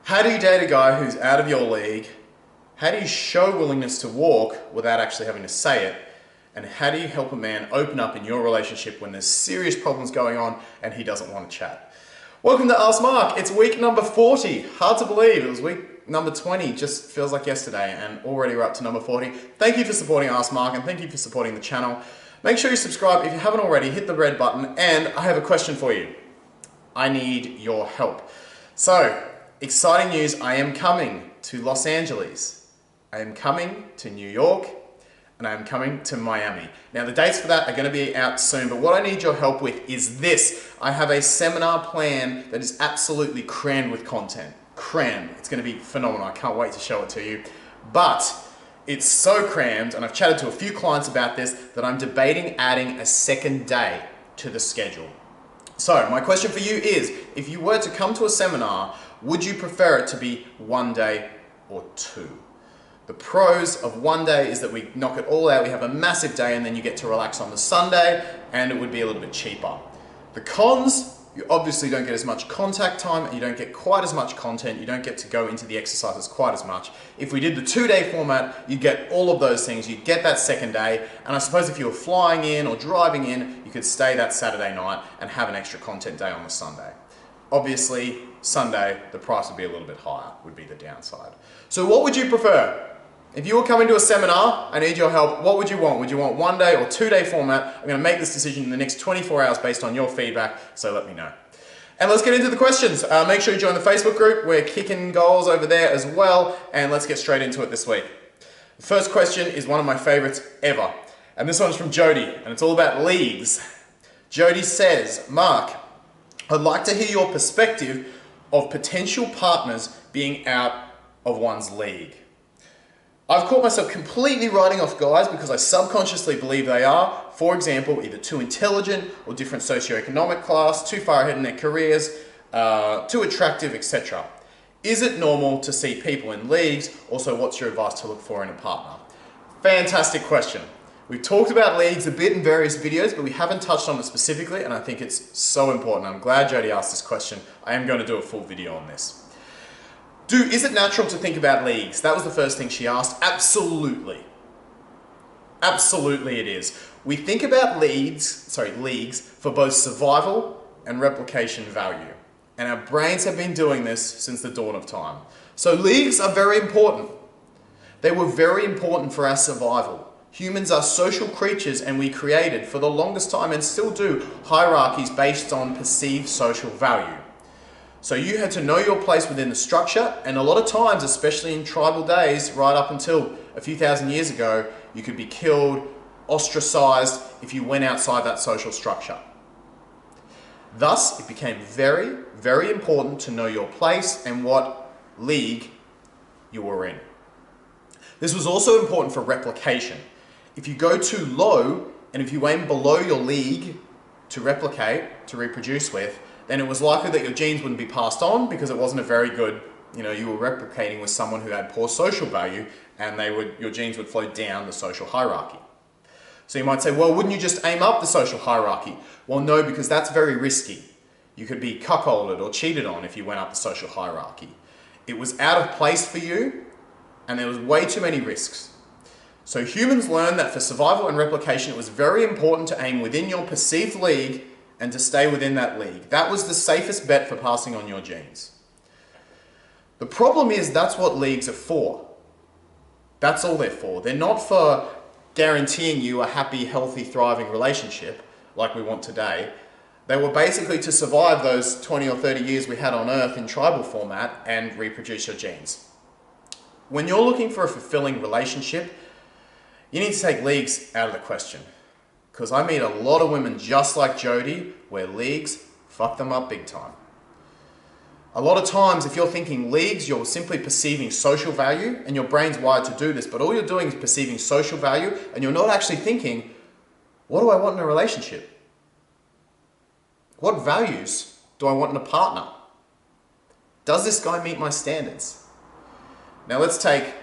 How do you date a guy who's out of your league? How do you show willingness to walk without actually having to say it? And how do you help a man open up in your relationship when there's serious problems going on and he doesn't want to chat? Welcome to Ask Mark. It's week number 40. Hard to believe. It was week number 20. Just feels like yesterday, and already we're up to number 40. Thank you for supporting Ask Mark, and thank you for supporting the channel. Make sure you subscribe if you haven't already. Hit the red button, and I have a question for you. I need your help. So, exciting news. I am coming to Los Angeles. I am coming to New York. And I am coming to Miami. Now the dates for that are going to be out soon, but what I need your help with is this. I have a seminar plan that is absolutely crammed with content. Crammed. It's going to be phenomenal. I can't wait to show it to you. But it's so crammed, and I've chatted to a few clients about this, that I'm debating adding a second day to the schedule. So my question for you is, if you were to come to a seminar, would you prefer it to be one day or two? The pros of one day is that we knock it all out, we have a massive day, and then you get to relax on the Sunday, and it would be a little bit cheaper. The cons, you obviously don't get as much contact time, and you don't get quite as much content, you don't get to go into the exercises quite as much. If we did the 2-day format, you'd get all of those things, you'd get that second day, and I suppose if you were flying in or driving in, you could stay that Saturday night and have an extra content day on the Sunday. Obviously, Sunday, the price would be a little bit higher, would be the downside. So what would you prefer? If you were coming to a seminar, I need your help. What would you want? Would you want 1-day or 2-day format? I'm going to make this decision in the next 24 hours based on your feedback, so let me know. And let's get into the questions. Make sure you join the Facebook group. We're kicking goals over there as well, and let's get straight into it this week. The first question is one of my favorites ever, and this one's from Jody, and it's all about leagues. Jody says, Mark, I'd like to hear your perspective of potential partners being out of one's league. I've caught myself completely writing off guys because I subconsciously believe they are, for example, either too intelligent or different socioeconomic class, too far ahead in their careers, too attractive, etc. Is it normal to see people in leagues? Also, what's your advice to look for in a partner? Fantastic question. We've talked about leagues a bit in various videos, but we haven't touched on it specifically, and I think it's so important. I'm glad Jody asked this question. I am going to do a full video on this. Is it natural to think about leagues? That was the first thing she asked. Absolutely. Absolutely it is. We think about leagues for both survival and replication value. And our brains have been doing this since the dawn of time. So leagues are very important. They were very important for our survival. Humans are social creatures, and we created, for the longest time and still do, hierarchies based on perceived social value. So you had to know your place within the structure, and a lot of times, especially in tribal days, right up until a few thousand years ago, you could be killed, ostracized if you went outside that social structure. Thus, it became very, very important to know your place and what league you were in. This was also important for replication. If you go too low, and if you aim below your league to replicate, to reproduce with, then it was likely that your genes wouldn't be passed on because it wasn't a very good, you were replicating with someone who had poor social value, and your genes would flow down the social hierarchy. So you might say, well, wouldn't you just aim up the social hierarchy? Well, no, because that's very risky. You could be cuckolded or cheated on if you went up the social hierarchy. It was out of place for you, and there was way too many risks. So humans learned that for survival and replication, it was very important to aim within your perceived league and to stay within that league. That was the safest bet for passing on your genes. The problem is that's what leagues are for. That's all they're for. They're not for guaranteeing you a happy, healthy, thriving relationship like we want today. They were basically to survive those 20 or 30 years we had on Earth in tribal format and reproduce your genes. When you're looking for a fulfilling relationship, you need to take leagues out of the question. Because I meet a lot of women just like Jody, where leagues fuck them up big time. A lot of times, if you're thinking leagues, you're simply perceiving social value, and your brain's wired to do this, but all you're doing is perceiving social value, and you're not actually thinking, what do I want in a relationship? What values do I want in a partner? Does this guy meet my standards? Now let's take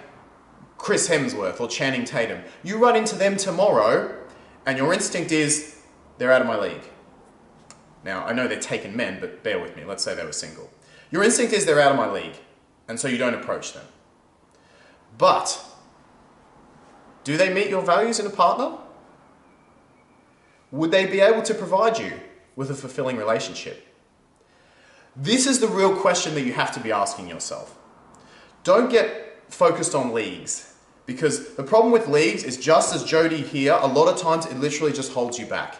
Chris Hemsworth or Channing Tatum. You run into them tomorrow, and your instinct is, they're out of my league. Now, I know they're taken men, but bear with me. Let's say they were single. Your instinct is they're out of my league. and so you don't approach them. But do they meet your values in a partner? Would they be able to provide you with a fulfilling relationship? This is the real question that you have to be asking yourself. Don't get focused on leagues, because the problem with leagues is, just as Jody here, a lot of times it literally just holds you back.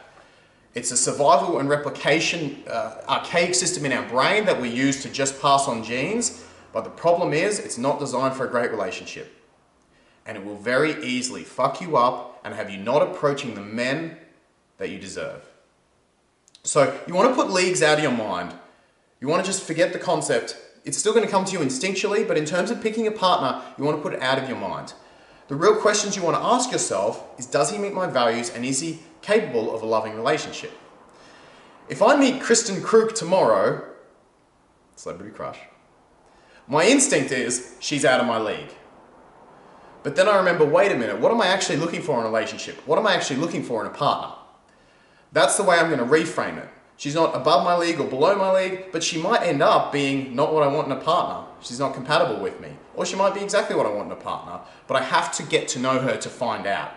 It's a survival and replication archaic system in our brain that we use to just pass on genes, but the problem is it's not designed for a great relationship. And it will very easily fuck you up and have you not approaching the men that you deserve. So you want to put leagues out of your mind. You want to just forget the concept. It's still going to come to you instinctually, but in terms of picking a partner, you want to put it out of your mind. The real questions you want to ask yourself is, does he meet my values and is he capable of a loving relationship? If I meet Kristen Krug tomorrow, celebrity crush, my instinct is she's out of my league. But then I remember, wait a minute, what am I actually looking for in a relationship? What am I actually looking for in a partner? That's the way I'm going to reframe it. She's not above my league or below my league, but she might end up being not what I want in a partner. She's not compatible with me. Or she might be exactly what I want in a partner, but I have to get to know her to find out.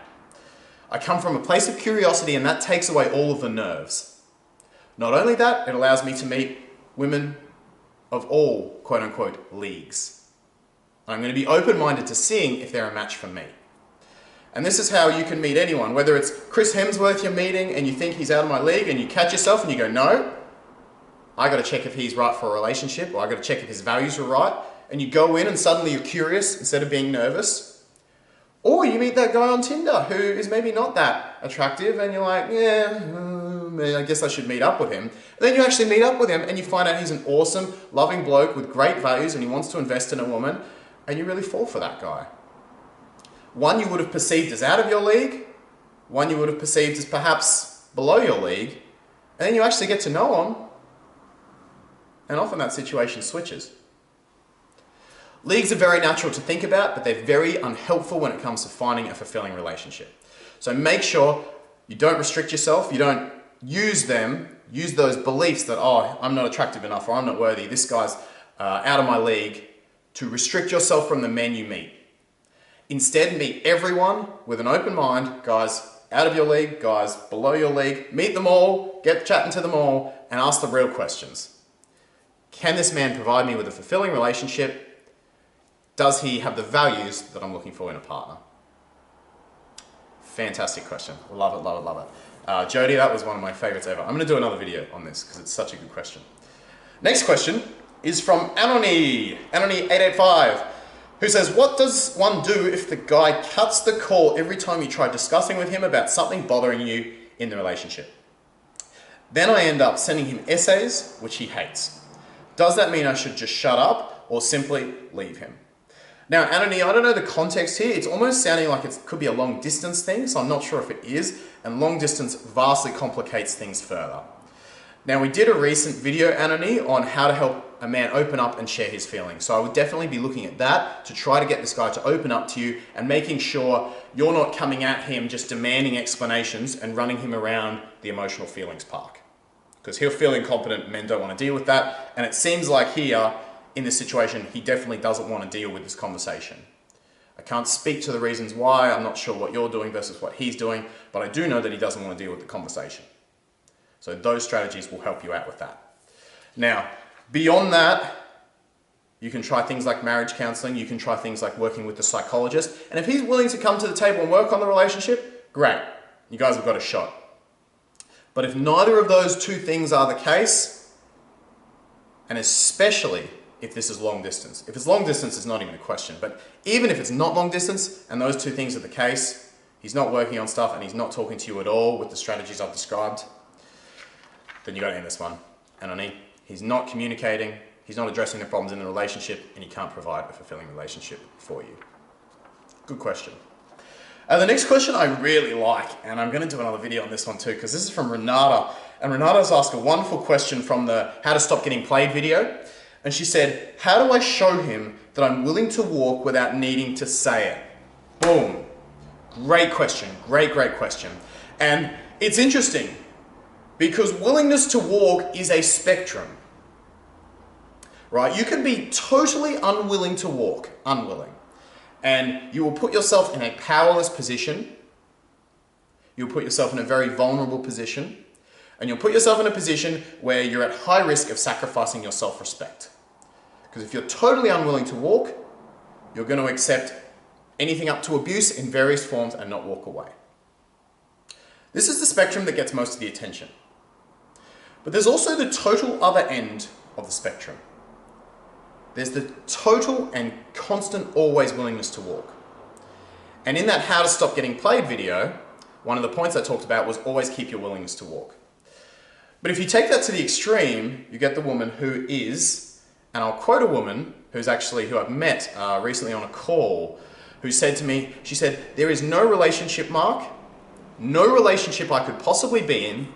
I come from a place of curiosity, and that takes away all of the nerves. Not only that, it allows me to meet women of all quote-unquote leagues. I'm going to be open-minded to seeing if they're a match for me. And this is how you can meet anyone, whether it's Chris Hemsworth you're meeting and you think he's out of my league and you catch yourself and you go, no, I got to check if he's right for a relationship, or I got to check if his values are right. And you go in and suddenly you're curious instead of being nervous. Or you meet that guy on Tinder who is maybe not that attractive and you're like, yeah, I guess I should meet up with him. And then you actually meet up with him and you find out he's an awesome, loving bloke with great values and he wants to invest in a woman, and you really fall for that guy. One you would have perceived as out of your league, one you would have perceived as perhaps below your league, and then you actually get to know him, and often that situation switches. Leagues are very natural to think about, but they're very unhelpful when it comes to finding a fulfilling relationship. So make sure you don't restrict yourself, you don't use those beliefs that, oh, I'm not attractive enough, or I'm not worthy, this guy's out of my league, to restrict yourself from the men you meet. Instead, meet everyone with an open mind, guys out of your league, guys below your league, meet them all, get chatting to them all, and ask the real questions. Can this man provide me with a fulfilling relationship? Does he have the values that I'm looking for in a partner? Fantastic question. Love it, love it, love it. Jody, that was one of my favorites ever. I'm going to do another video on this because it's such a good question. Next question is from Anony885. Who says, what does one do if the guy cuts the call every time you try discussing with him about something bothering you in the relationship? Then I end up sending him essays, which he hates. Does that mean I should just shut up or simply leave him? Now, Anony, I don't know the context here. It's almost sounding like it could be a long distance thing, so I'm not sure if it is, and long distance vastly complicates things further. Now, we did a recent video, Anony, on how to help a man open up and share his feelings. So I would definitely be looking at that to try to get this guy to open up to you and making sure you're not coming at him just demanding explanations and running him around the emotional feelings park. Because he'll feel incompetent, men don't want to deal with that. And it seems like here, in this situation, he definitely doesn't want to deal with this conversation. I can't speak to the reasons why, I'm not sure what you're doing versus what he's doing, but I do know that he doesn't want to deal with the conversation. So those strategies will help you out with that. Now, beyond that, you can try things like marriage counseling, you can try things like working with the psychologist, and if he's willing to come to the table and work on the relationship, great, you guys have got a shot. But if neither of those two things are the case, and especially if this is long distance, if it's long distance, it's not even a question, but even if it's not long distance and those two things are the case, he's not working on stuff and he's not talking to you at all with the strategies I've described, then you got to end this one. And he's not communicating, he's not addressing the problems in the relationship, and he can't provide a fulfilling relationship for you. Good question. The next question I really like, and I'm going to do another video on this one too, because this is from Renata, and Renata's asked a wonderful question from the How to Stop Getting Played video, and she said, how do I show him that I'm willing to walk without needing to say it? Boom. Great question, great question. And it's interesting, because willingness to walk is a spectrum. right? You can be totally unwilling to walk, and you will put yourself in a powerless position. You'll put yourself in a very vulnerable position, and you'll put yourself in a position where you're at high risk of sacrificing your self-respect. Because if you're totally unwilling to walk, you're going to accept anything up to abuse in various forms and not walk away. This is the spectrum that gets most of the attention. But there's also the total other end of the spectrum. There's the total and constant always willingness to walk. And in that How to Stop Getting Played video, one of the points I talked about was always keep your willingness to walk. But if you take that to the extreme, you get the woman who is, and I'll quote a woman who I've met recently on a call, who said to me, she said, "There is no relationship, Mark, no relationship I could possibly be in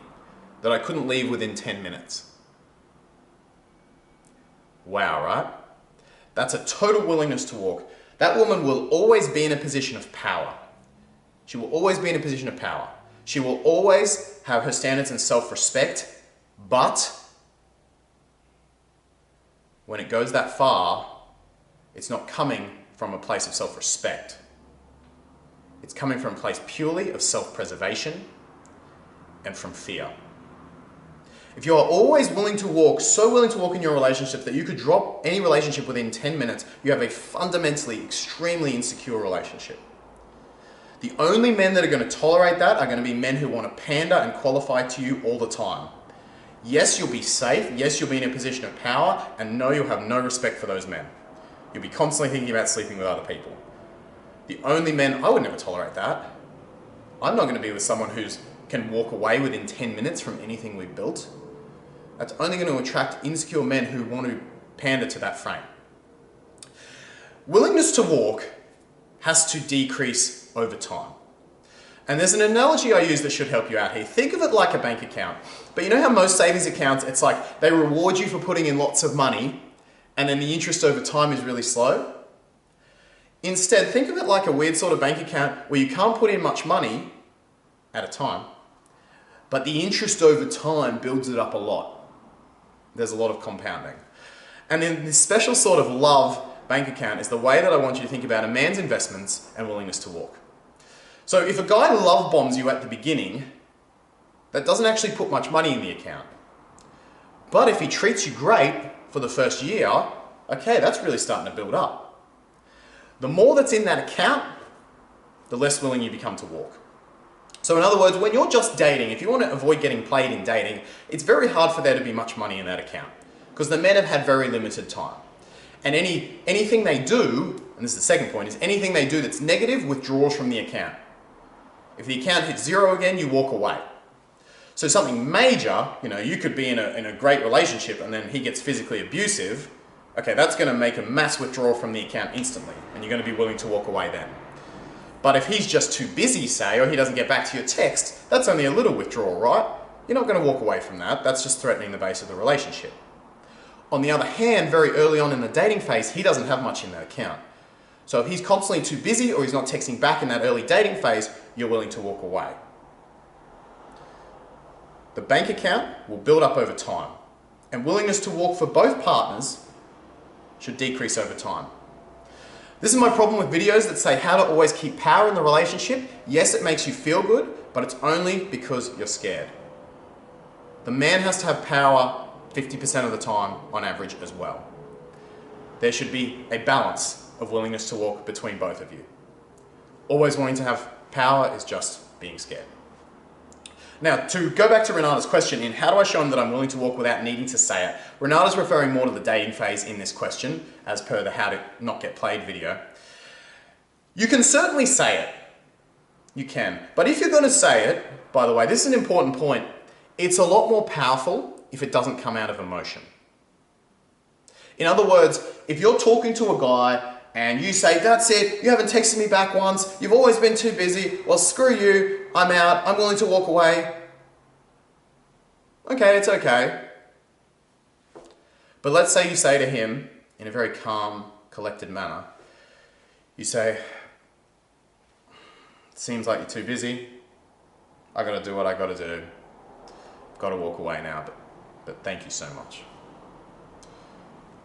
that I couldn't leave within 10 minutes. Wow, right? That's a total willingness to walk. That woman will always be in a position of power. She will always be in a position of power. She will always have her standards and self-respect, but when it goes that far, it's not coming from a place of self-respect. It's coming from a place purely of self-preservation and from fear. If you are always willing to walk, so willing to walk in your relationship that you could drop any relationship within 10 minutes, you have a fundamentally extremely insecure relationship. The only men that are going to tolerate that are going to be men who want to pander and qualify to you all the time. Yes, you'll be safe. Yes, you'll be in a position of power. And no, you'll have no respect for those men. You'll be constantly thinking about sleeping with other people. The only men, I would never tolerate that. I'm not going to be with someone who can walk away within 10 minutes from anything we've built. That's only going to attract insecure men who want to pander to that frame. Willingness to walk has to decrease over time. And there's an analogy I use that should help you out here. Think of it like a bank account. But you know how most savings accounts, it's like they reward you for putting in lots of money and then the interest over time is really slow? Instead, think of it like a weird sort of bank account where you can't put in much money at a time, but the interest over time builds it up a lot. There's a lot of compounding. And then this special sort of love bank account is the way that I want you to think about a man's investments and willingness to walk. So if a guy love bombs you at the beginning, that doesn't actually put much money in the account. But if he treats you great for the first year, okay, that's really starting to build up. The more that's in that account, the less willing you become to walk. So in other words, when you're just dating, if you want to avoid getting played in dating, it's very hard for there to be much money in that account because the men have had very limited time. And anything they do, and this is the second point, is anything they do that's negative withdraws from the account. If the account hits zero again, you walk away. So something major, you could be in a great relationship and then he gets physically abusive, okay, that's going to make a mass withdrawal from the account instantly and you're going to be willing to walk away then. But if he's just too busy, say, or he doesn't get back to your text, that's only a little withdrawal, right? You're not going to walk away from that. That's just threatening the base of the relationship. On the other hand, very early on in the dating phase, he doesn't have much in that account. So if he's constantly too busy or he's not texting back in that early dating phase, you're willing to walk away. The bank account will build up over time, and willingness to walk for both partners should decrease over time. This is my problem with videos that say how to always keep power in the relationship. Yes, it makes you feel good, but it's only because you're scared. The man has to have power 50% of the time on average as well. There should be a balance of willingness to walk between both of you. Always wanting to have power is just being scared. Now, to go back to Renata's question in how do I show him that I'm willing to walk without needing to say it, Renata's referring more to the dating phase in this question, as per the How to Not Get Played video. You can certainly say it. You can. But if you're going to say it, by the way, this is an important point, it's a lot more powerful if it doesn't come out of emotion. In other words, if you're talking to a guy and you say, that's it, you haven't texted me back once, you've always been too busy, well screw you, I'm out, I'm willing to walk away. Okay, it's okay. But let's say you say to him, in a very calm, collected manner, you say, it seems like you're too busy, I gotta do what I gotta do, I've gotta walk away now, but thank you so much.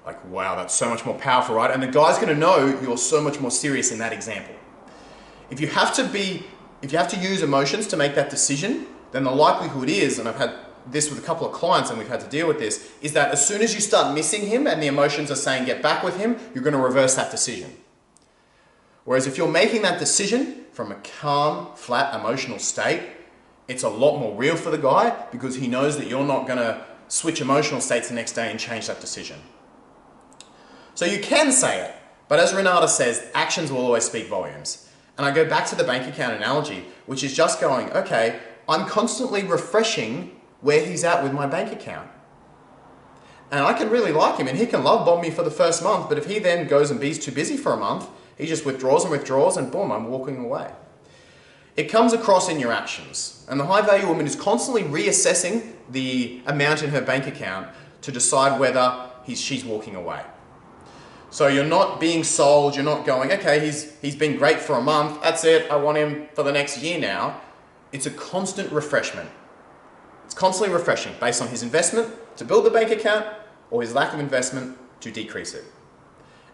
Like, wow, that's so much more powerful, right? And the guy's gonna know you're so much more serious in that example. If you have to use emotions to make that decision, then the likelihood is, and I've had this with a couple of clients and we've had to deal with this, is that as soon as you start missing him and the emotions are saying get back with him, you're gonna reverse that decision. Whereas if you're making that decision from a calm, flat, emotional state, it's a lot more real for the guy because he knows that you're not gonna switch emotional states the next day and change that decision. So you can say it, but as Renata says, actions will always speak volumes. And I go back to the bank account analogy, which is just going, okay, I'm constantly refreshing where he's at with my bank account. And I can really like him and he can love bomb me for the first month, but if he then goes and be's too busy for a month, he just withdraws and boom, I'm walking away. It comes across in your actions. And the high value woman is constantly reassessing the amount in her bank account to decide whether she's walking away. So you're not being sold, you're not going, okay, he's been great for a month, that's it, I want him for the next year now. It's a constant refreshment. It's constantly refreshing based on his investment to build the bank account or his lack of investment to decrease it.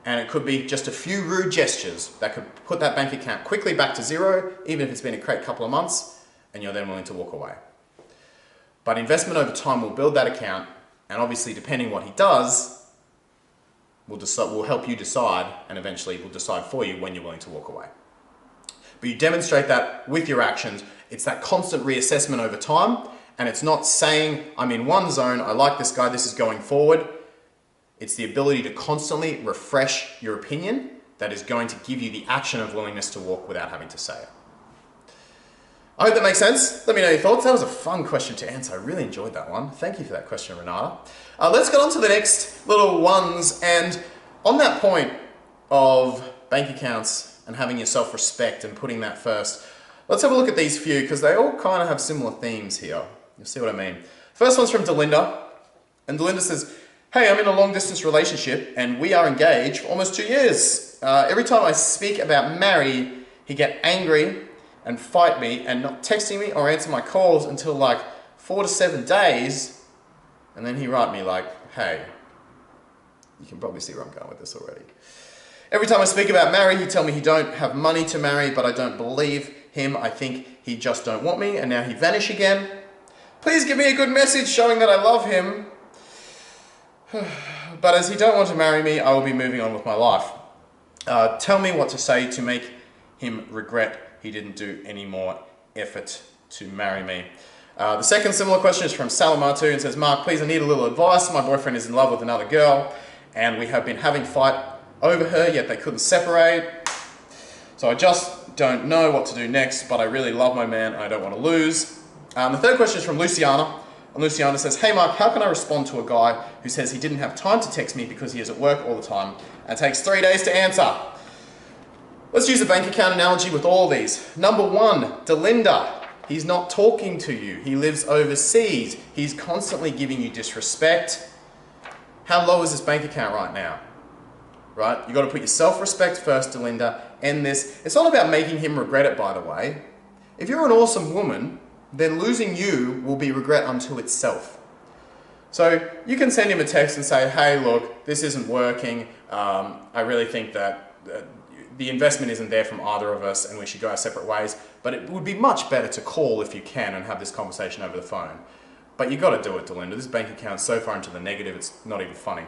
And it could be just a few rude gestures that could put that bank account quickly back to zero, even if it's been a great couple of months, and you're then willing to walk away. But investment over time will build that account, and obviously depending what he does, will help you decide, and eventually will decide for you when you're willing to walk away. But you demonstrate that with your actions. It's that constant reassessment over time, and it's not saying, I'm in one zone, I like this guy, this is going forward. It's the ability to constantly refresh your opinion that is going to give you the action of willingness to walk without having to say it. I hope that makes sense. Let me know your thoughts. That was a fun question to answer. I really enjoyed that one. Thank you for that question, Renata. Let's get on to the next little ones. And on that point of bank accounts and having your self-respect and putting that first, let's have a look at these few because they all kind of have similar themes here. You'll see what I mean. First one's from Delinda. And Delinda says, hey, I'm in a long distance relationship and we are engaged for almost 2 years. Every time I speak about marry, he get angry and fight me and not texting me or answer my calls until like 4 to 7 days. And then he write me like, hey, you can probably see where I'm going with this already. Every time I speak about marry, he tell me he don't have money to marry, but I don't believe him. I think he just don't want me and now he vanish again. Please give me a good message showing that I love him. But as he don't want to marry me, I will be moving on with my life. Tell me what to say to make him regret he didn't do any more effort to marry me. The second similar question is from Salamatu and says, Mark, please, I need a little advice. My boyfriend is in love with another girl and we have been having fight over her, yet they couldn't separate. So I just don't know what to do next, but I really love my man and I don't want to lose. The third question is from Luciana. And Luciana says, hey Mark, how can I respond to a guy who says he didn't have time to text me because he is at work all the time and takes 3 days to answer? Let's use a bank account analogy with all these. Number one, Delinda. He's not talking to you. He lives overseas. He's constantly giving you disrespect. How low is this bank account right now? Right? You've got to put your self-respect first, Delinda. End this. It's not about making him regret it, by the way. If you're an awesome woman, then losing you will be regret unto itself. So you can send him a text and say, hey, look, this isn't working. I really think that the investment isn't there from either of us and we should go our separate ways. But it would be much better to call if you can and have this conversation over the phone. But you got to do it, Delinda. This bank account's so far into the negative, it's not even funny.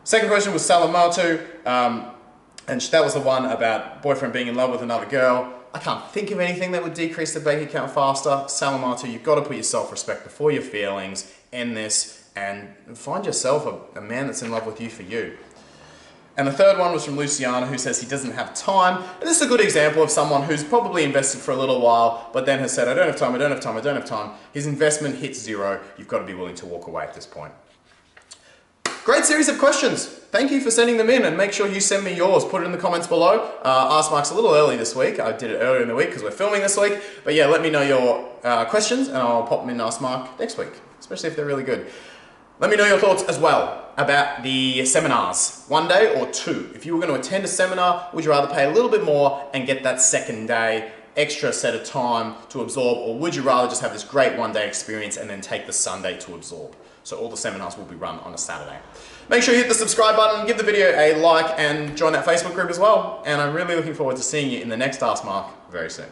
Second question was Salamatu. And that was the one about boyfriend being in love with another girl. I can't think of anything that would decrease the bank account faster. Salamatu, you've got to put your self-respect before your feelings, end this, and find yourself a man that's in love with you for you. And the third one was from Luciana, who says he doesn't have time. And this is a good example of someone who's probably invested for a little while, but then has said, I don't have time, I don't have time, I don't have time. His investment hits zero. You've got to be willing to walk away at this point. Great series of questions. Thank you for sending them in, and make sure you send me yours. Put it in the comments below. Ask Mark's a little early this week. I did it earlier in the week because we're filming this week. But yeah, let me know your questions and I'll pop them in and ask Mark next week, especially if they're really good. Let me know your thoughts as well about the seminars, 1 day or 2. If you were going to attend a seminar, would you rather pay a little bit more and get that second day extra set of time to absorb, or would you rather just have this great 1 day experience and then take the Sunday to absorb? So all the seminars will be run on a Saturday. Make sure you hit the subscribe button, give the video a like, and join that Facebook group as well. And I'm really looking forward to seeing you in the next Ask Mark very soon.